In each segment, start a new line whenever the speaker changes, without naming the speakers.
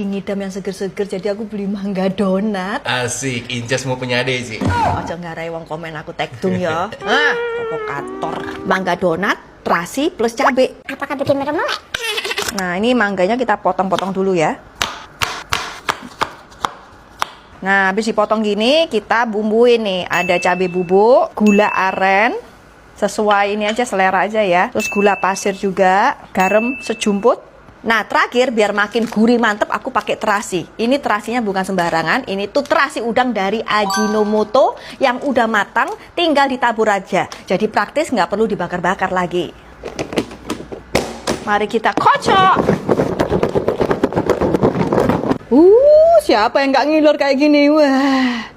ngidam yang seger-seger, jadi aku beli mangga donat.
Asik, Incas mau punya ade sih.
Ojo ngarai wong komen aku tekdung ya. Provokator. Mangga donat, terasi plus cabe.
Apakah bikin merem melek?
Nah, ini mangganya kita potong-potong dulu ya. Nah, habis dipotong gini, kita bumbuin nih. Ada cabe bubuk, gula aren, sesuai ini aja, selera aja ya. Terus gula pasir juga, garam sejumput. Nah, terakhir biar makin gurih mantep, aku pakai terasi. Ini terasinya bukan sembarangan, ini tuh terasi udang dari Ajinomoto yang udah matang, tinggal ditabur aja. Jadi praktis, nggak perlu dibakar-bakar lagi. Mari kita kocok. Siapa yang nggak ngilur kayak gini? Wah.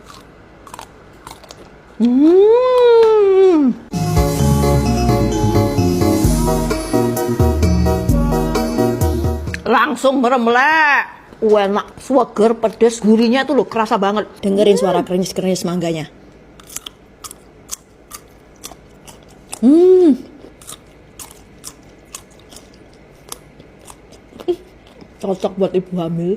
Langsung meremelek. Enak, seger, pedes, gurihnya tuh loh kerasa banget. Dengerin suara krenyes-krenyes mangganya. Cocok buat ibu hamil.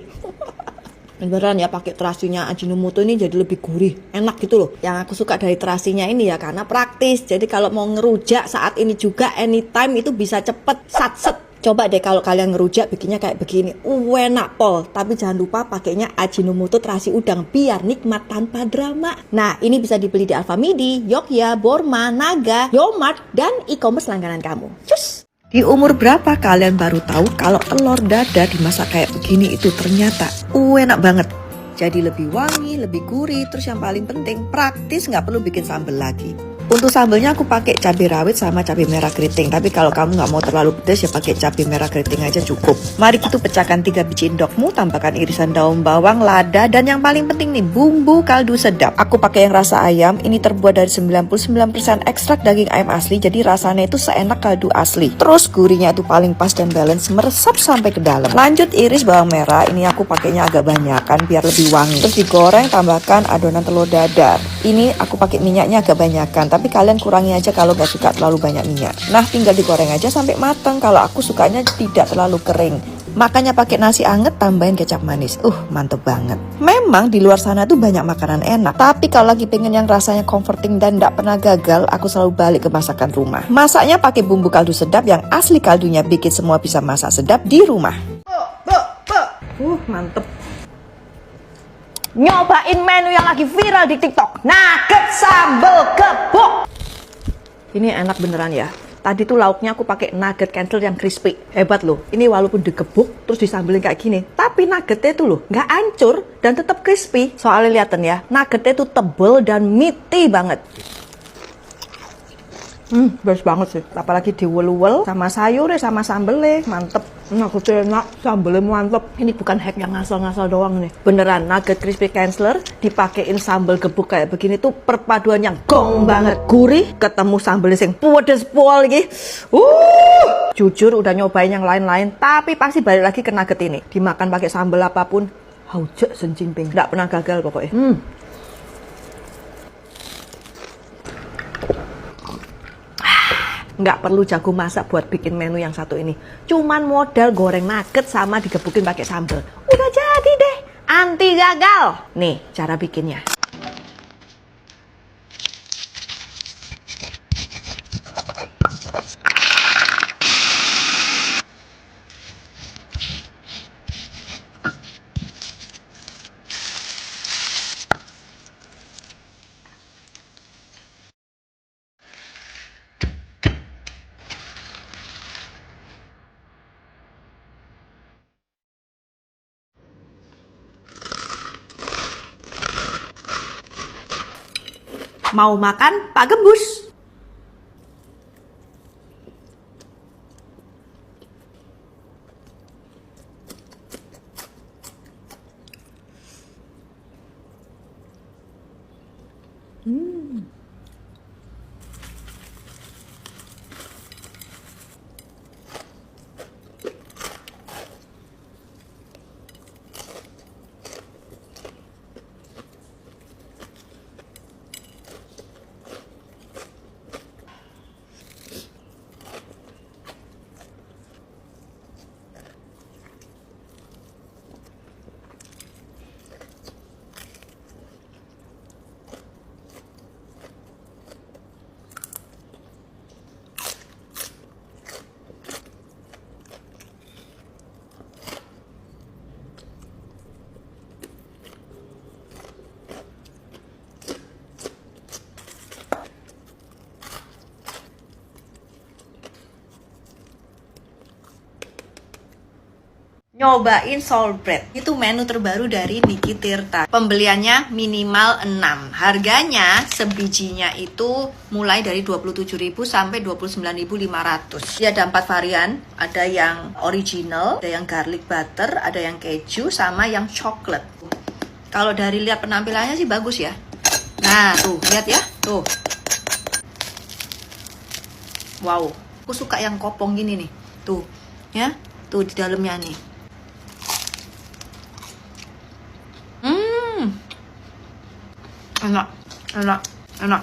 Beneran ya, pakai terasinya Ajinomoto ini jadi lebih gurih, enak gitu loh. Yang aku suka dari terasinya ini ya karena praktis. Jadi kalau mau ngerujak saat ini juga anytime itu bisa cepet, satset. Coba deh kalau kalian ngerujak bikinnya kayak begini, enak pol. Tapi jangan lupa pakainya Ajinomoto terasi udang biar nikmat tanpa drama. Nah, ini bisa dibeli di Alfamidi, Yogya, Borma, Naga, Yomart, dan e-commerce langganan kamu. Cus! Di umur berapa kalian baru tahu kalau telur dadar dimasak kayak begini itu ternyata enak banget. Jadi lebih wangi, lebih gurih, terus yang paling penting praktis, nggak perlu bikin sambal lagi. Untuk sambelnya aku pakai cabai rawit sama cabai merah keriting. Tapi kalau kamu nggak mau terlalu pedas ya pakai cabai merah keriting aja cukup. Mari kita pecahkan 3 biji endokmu, tambahkan irisan daun bawang, lada, dan yang paling penting nih bumbu kaldu sedap. Aku pakai yang rasa ayam. Ini terbuat dari 99% ekstrak daging ayam asli. Jadi rasanya itu seenak kaldu asli. Terus gurihnya itu paling pas dan balance, meresap sampai ke dalam. Lanjut iris bawang merah. Ini aku pakainya agak banyak kan biar lebih wangi. Terus digoreng, tambahkan adonan telur dadar. Ini aku pakai minyaknya agak banyakan. Tapi kalian kurangi aja kalau gak suka terlalu banyak minyak. Nah, tinggal digoreng aja sampai matang. Kalau aku sukanya tidak terlalu kering. Makanya pakai nasi anget tambahin kecap manis. Mantep banget. Memang di luar sana tuh banyak makanan enak. Tapi kalau lagi pengen yang rasanya comforting dan gak pernah gagal, aku selalu balik ke masakan rumah. Masaknya pakai bumbu kaldu sedap yang asli kaldunya bikin semua bisa masak sedap di rumah. Mantep. Nyobain menu yang lagi viral di TikTok, nugget sambal gebuk. Ini enak beneran ya. Tadi tuh lauknya aku pakai nugget cancel yang crispy. Hebat loh. Ini walaupun digebuk terus disambelin kayak gini, tapi nuggetnya tuh loh nggak hancur dan tetap crispy. Soalnya liatin ya, nuggetnya tuh tebel dan meaty banget. Best banget sih. Apalagi diwel-wel sama sayurnya sama sambelnya, mantep. Enak, sambelnya mantep. Ini bukan hack yang ngasal-ngasal doang nih. Beneran, nugget crispy canceler dipakein sambal gebuk kayak begini tuh perpaduan yang gong banget. Gurih, ketemu sambelnya sing pedes pol lagi. Jujur udah nyobain yang lain-lain, tapi pasti balik lagi ke nugget ini. Dimakan pakai sambal apapun, haujek senjimping. Nggak pernah gagal pokoknya. Nggak perlu jago masak buat bikin menu yang satu ini. Cuman modal goreng nugget sama digebukin pakai sambal. Udah jadi deh, anti gagal. Nih cara bikinnya. Mau makan, Pak Gembus? nyobain soul bread. Itu menu terbaru dari Niki Tirta. Pembeliannya minimal 6. Harganya sebijinya itu mulai dari 27.000 sampai 29.500. Dia ada 4 varian. Ada yang original, ada yang garlic butter, ada yang keju, sama yang coklat. Kalau dari lihat penampilannya sih bagus ya. Nah, tuh, lihat ya. Tuh. Wow, aku suka yang kopong gini nih. Tuh, ya. Tuh di dalamnya nih. Enak, enak, enak.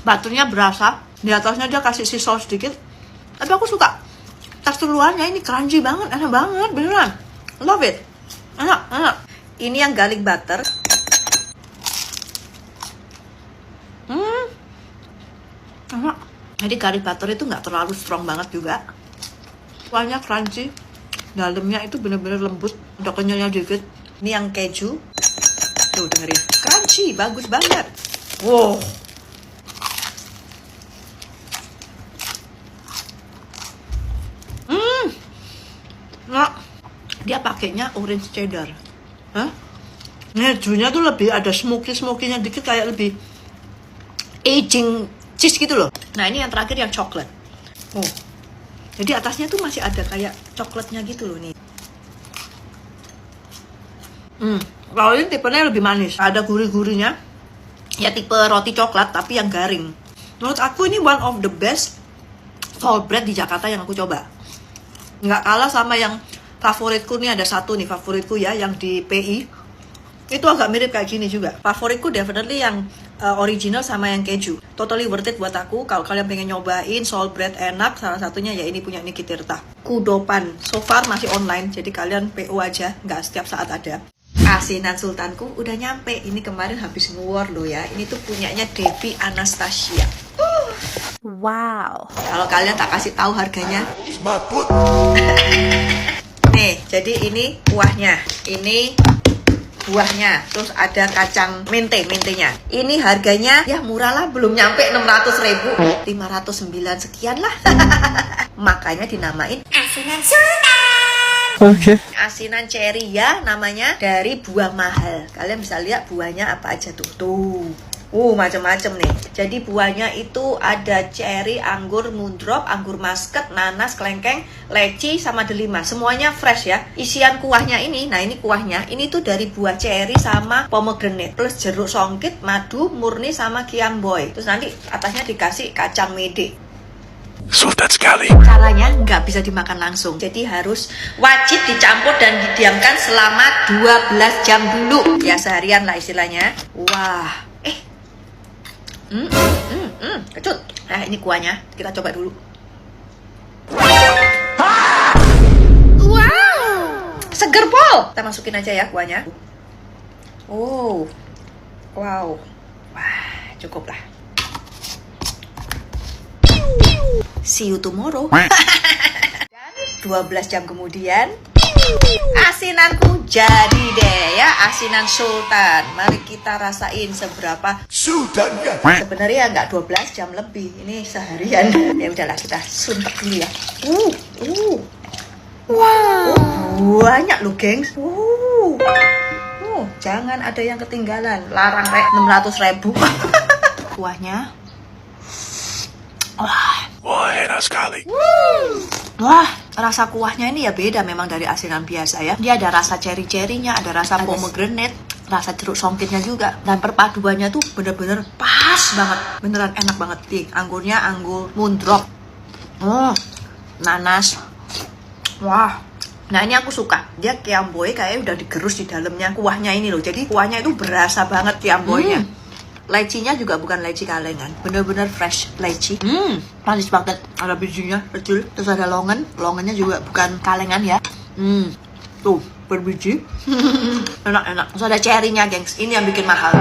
Butternya berasa, di atasnya dia kasih sea sauce sedikit. Tapi aku suka tekstur luarnya, ini crunchy banget, enak banget, beneran. Love it, enak, enak. Ini yang garlic butter. Enak. Jadi garlic butter itu nggak terlalu strong banget juga. Luarnya crunchy. Dalamnya itu bener-bener lembut, udah kenyalnya dikit. Ini yang keju. Tuh dengerin, crunchy, bagus banget. Wow. Nah, dia pakainya orange cheddar. Hah? Kejunya tuh lebih ada smoky-smokinya dikit, kayak lebih aging cheese gitu loh. Nah ini yang terakhir yang coklat. Oh. Jadi atasnya tuh masih ada kayak coklatnya gitu loh nih. Kalau ini tipenya lebih manis. Ada gurih-gurihnya. Ya tipe roti coklat tapi yang garing. Menurut aku ini one of the best soul bread di Jakarta yang aku coba. Nggak kalah sama yang favoritku nih, ada satu nih favoritku ya, yang di PI. Itu agak mirip kayak gini juga. Favoritku definitely yang original sama yang keju. Totally worth it buat aku. Kalau kalian pengen nyobain soul bread enak, salah satunya ya ini punya Niki Tirta. Kudopan. So far masih online, jadi kalian PO aja, nggak setiap saat ada. Asinan sultanku udah nyampe. Ini kemarin habis nge-war loh ya. Ini tuh punyanya Devi Anastasia. Wow. Kalau kalian tak kasih tahu harganya. Nih, jadi ini kuahnya. Ini buahnya, terus ada kacang mentenya. Ini harganya ya murah lah, belum nyampe 600.000, 509 sekian lah. Makanya dinamain asinan sultan. Oke. Asinan cherry ya namanya, dari buah mahal. Kalian bisa lihat buahnya apa aja tuh. Macam-macam nih. Jadi buahnya itu ada cherry, anggur, moondrop, anggur muscat, nanas, kelengkeng, leci, sama delima. Semuanya fresh ya. Isian kuahnya ini, nah ini kuahnya, ini tuh dari buah cherry sama pomegranate, plus jeruk songkit, madu, murni, sama kiamboy. Terus nanti atasnya dikasih kacang mede.
Sultan sekali.
Caranya nggak bisa dimakan langsung, jadi harus wajib dicampur dan didiamkan selama 12 jam dulu. Ya seharian lah istilahnya. Wah. Kecut. Nah ini kuahnya, kita coba dulu. Wow, seger pol. Kita masukin aja ya kuahnya. Wow, wah cukup lah. See you tomorrow. Dan 12 jam kemudian asinanku jadi deh ya, asinan sultan. Mari kita rasain seberapa
Sultan kan?
sebenarnya nggak 12 jam lebih, ini seharian. Ya udahlah kita suntak dulu ya. Wow, banyak loh gengs. Jangan ada yang ketinggalan, larang rek 600.000. Kuahnya
Wah, enak sekali.
Wah, rasa kuahnya ini ya beda memang dari asinan biasa ya. Dia ada rasa cherry-cherrynya, ada rasa pomegranate, rasa jeruk songkitnya juga. Dan perpaduannya tuh bener-bener pas banget. Beneran enak banget. Nih, anggurnya anggur moondrop. Nanas. Wah. Nah ini aku suka. Dia kiamboy kayak udah digerus di dalamnya kuahnya ini loh. Jadi kuahnya itu berasa banget kiamboynya. Lecinya juga bukan leci kalengan, bener-bener fresh leci. Manis banget. Ada bijinya kecil. Terus ada longannya juga bukan kalengan ya. Tuh berbiji. Enak. Terus ada cherry-nya gengs. Ini yang bikin mahal.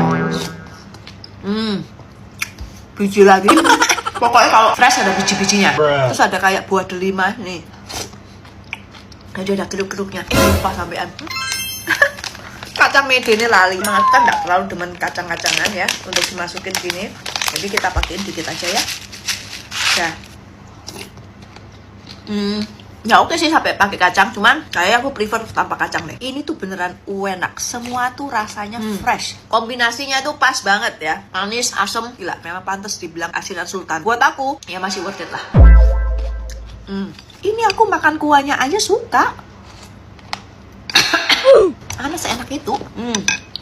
Biji lagi. Pokoknya kalau fresh ada biji-bijinya. Terus ada kayak buah delima nih. Jadi ada keruk-keruknya. Lupa sampean. Kacang mede ini lali. Emang kan gak terlalu demen kacang-kacangan ya untuk dimasukin gini. Jadi kita pakein dikit aja ya. aja. Ya oke sih sampai pakai kacang, cuman kayak aku prefer tanpa kacang deh. Ini tuh beneran enak, semua tuh rasanya fresh. Kombinasinya tuh pas banget ya, manis, asem, gila. Memang pantas dibilang asinan sultan. Buat aku, ya masih worth it lah. Ini aku makan kuahnya aja suka. Aneh seenak itu.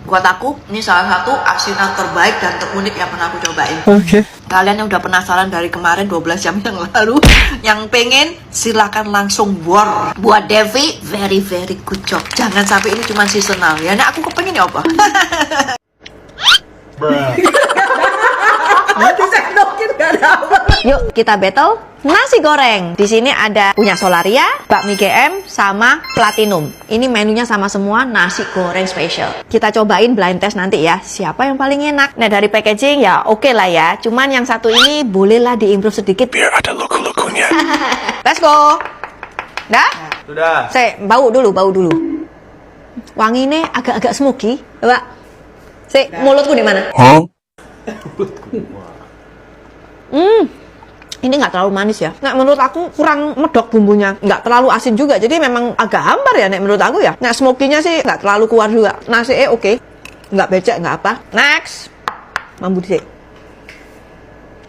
Buat aku, ini salah satu asinan terbaik dan terunik yang pernah aku cobain.
Okay.
Kalian yang udah penasaran dari kemarin 12 jam yang lalu, yang pengen silakan langsung war. Buat Devi, very good job. Jangan sampai ini cuma seasonal ya. Nah aku kepengen ya apa? Yuk kita battle nasi goreng. Di sini ada punya Solaria, bakmi GM, sama Platinum. Ini menunya sama semua, nasi goreng spesial. Kita cobain blind test nanti ya, siapa yang paling enak. Nah dari packaging ya oke lah ya. Cuman yang satu ini bolehlah diimprove sedikit.
Biar ada logo-logonya.
Let's go. Dah?
Sudah.
Bau dulu. Wanginya agak-agak smoky. Coba. Mulutku di mana?
Huh?
Ini nggak terlalu manis ya. Nah, menurut aku kurang medok bumbunya. Nggak terlalu asin juga. Jadi memang agak hambar ya, menurut aku ya. Nah, smoky-nya sih nggak terlalu keluar juga. Nasi oke. Nggak becek, nggak apa. Next. Mambu deh.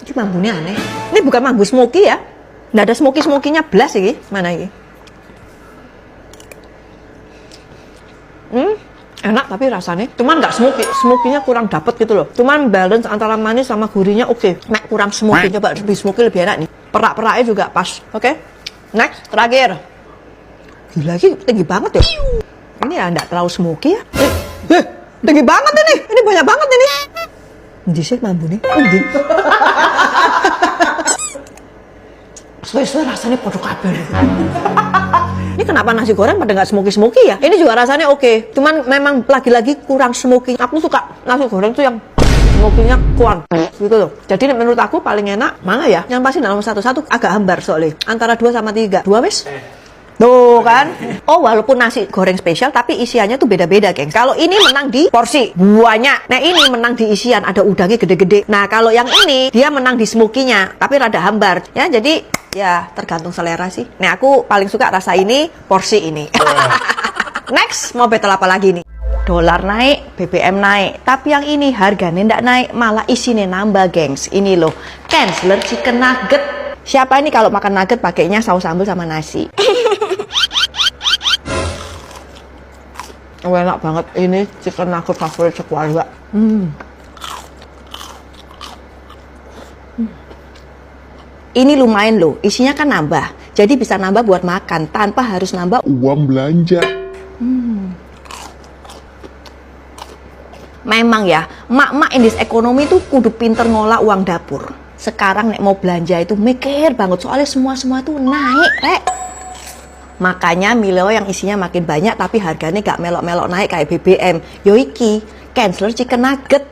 Ini mambunya aneh. Ini bukan mambu smoky ya. Nggak ada smoky-smoky-nya blas ini. Mana ini? Enak tapi rasanya cuman nggak smoky-nya kurang dapet gitu loh. Cuman balance antara manis sama gurihnya oke. Nek kurang smoky, coba lebih smoky lebih enak nih. Perak-peraknya juga pas. Oke. Next, terakhir. Gila lagi tinggi banget ya. Ini ya nggak terlalu smoky ya. Tinggi banget ini. Ini banyak banget ini. Di sini mambu nih. Sesuai rasanya produk kabel. Ini kenapa nasi goreng pada nggak smoky ya? Ini juga rasanya oke. Cuman memang lagi-lagi kurang smoky. Aku suka nasi goreng tuh yang smoky-nya kuat gitu loh. Jadi menurut aku paling enak mana ya? Yang pasti dalam satu agak hambar soalnya. Antara 2 sama 3. 2 wes? Tuh kan? Oh walaupun nasi goreng spesial tapi isiannya tuh beda-beda geng. Kalau ini menang di porsi banyak. Nah ini menang di isian, ada udangnya gede-gede. Nah kalau yang ini dia menang di smoky-nya tapi rada hambar. Ya jadi ya tergantung selera sih. Nah aku paling suka rasa ini, porsi ini. Next mau battle apa lagi nih? Dolar naik, BBM naik. Tapi yang ini harganya ndak naik, malah isinya nambah gengs. Ini loh, Kansler chicken nugget. Siapa ini kalau makan nugget pakainya saus sambal sama nasi? Oh, enak banget. Ini chicken nugget favorit sekeluarga. Ini lumayan loh, isinya kan nambah. Jadi bisa nambah buat makan tanpa harus nambah
Uang belanja.
Memang ya, mak-mak in this ekonomi tuh kudu pinter ngolah uang dapur. Sekarang nek mau belanja itu mikir banget soalnya semua tuh naik, rek. Makanya Milo yang isinya makin banyak tapi harganya gak melok-melok naik kayak BBM. Yo iki, Kansler chicken nugget.